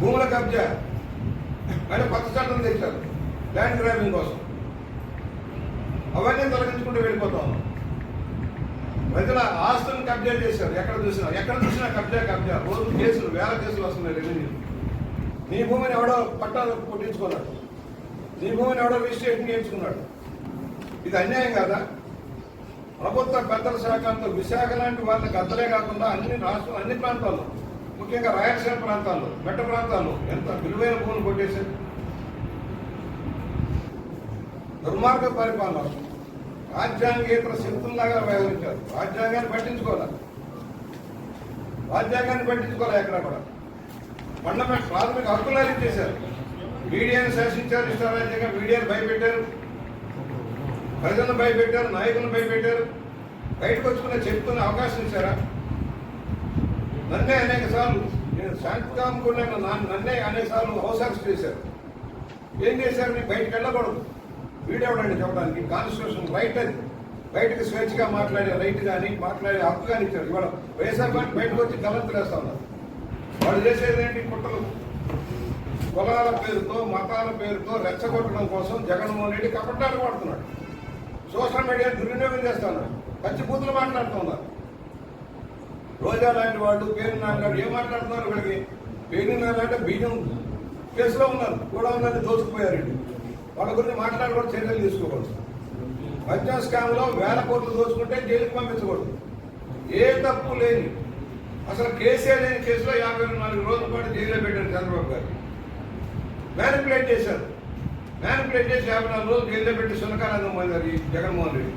భూముల కబ్జా అని కొత్త చట్టం తెచ్చారు ల్యాండ్ గ్రాబింగ్ కోసం. అవన్నీ తొలగించుకుంటూ వెళ్ళిపోతాం. ప్రజల ఆస్తులను కబ్జా చేశారు. ఎక్కడ చూసినా కబ్జా. రోజు కేసులు, వేల కేసులు వస్తున్నాయి రెవెన్యూ. నీ భూమిని ఎవడో పట్టాలు పుట్టించుకున్నాడు, నీ భూమిని ఎవడో రిజిస్ట్రేషన్ చేయించుకున్నాడు. ఇది అన్యాయం కాదా? ప్రభుత్వ పెద్దల శాఖలతో విశాఖ లాంటి వాళ్ళ గద్దలే కాకుండా అన్ని ప్రాంతాల్లో, ముఖ్యంగా రాయలసీమ ప్రాంతాల్లో, మెట్ట ప్రాంతాల్లో ఎంత విలువైన భూములు కొట్టేశారు. దుర్మార్గ పరిపాలన, రాజ్యాంగేతర శక్తుల్లాగా వ్యవహరించారు. రాజ్యాంగాన్ని పట్టించుకోలే ఎక్కడ కూడా. ఫండమెంటల్ ప్రాథమిక హక్కులు ఇచ్చేశారు. మీడియాను శాసించారు, ఇష్టారాజ్యంగా మీడియాను భయపెట్టారు, ప్రజలను భయపెట్టారు, నాయకులను భయపెట్టారు. బయటకు వచ్చుకునే చెప్పుకునే అవకాశం ఇచ్చారా? నన్నే అనేక సార్లు, నేను శాంతికామకుడిని నన్నే అనేక సార్లు హౌస్ అరెస్ట్ చేశారు. ఏం చేశారు? నీకు బయటకు వెళ్ళకూడదు, వీడెవడండి చెప్పడానికి. కాన్స్టిట్యూషన్ రైట్ అది. బయటకు స్వేచ్ఛగా మాట్లాడే రైట్ కానీ, మాట్లాడే హక్కు కానీ ఇచ్చారు. ఇవాళ వైఎస్ఆర్ పార్టీ బయటకు వచ్చి గలంతులు వేస్తా ఉన్నారు. వాళ్ళు చేసేది ఏంటి? కుట్రలు, కులాల పేరుతో, మతాల పేరుతో రెచ్చగొట్టడం కోసం జగన్మోహన్ రెడ్డి కపటాలు వాడుతున్నాడు. సోషల్ మీడియా దుర్వినియోగం చేస్తా ఉన్నారు. పచ్చి బూతులు మాట్లాడుతూ ఉన్నారు. రోజా లాంటి వాళ్ళు, పేరు నాన్న ఏం మాట్లాడుతున్నారు? వీళ్ళకి పేరు నాన్న బియ్యం కేసులో ఉన్నారు, కూడా ఉన్నది దోచుకుపోయారండి. వాళ్ళ గురించి మాట్లాడకూడదు, చర్యలు తీసుకోకూడదు. మద్యం స్కామ్లో వేల కోట్లు దోచుకుంటే జైలుకి పంపించకూడదు. ఏ తప్పు లేని, అసలు కేసే లేని కేసులో 54 రోజుల పాటు జైల్లో పెట్టారు చంద్రబాబు గారు. మ్యానిపులేట్ చేసి 54 రోజులు జైల్లో పెట్టి సునకానందం పొందారు ఈ జగన్మోహన్ రెడ్డి.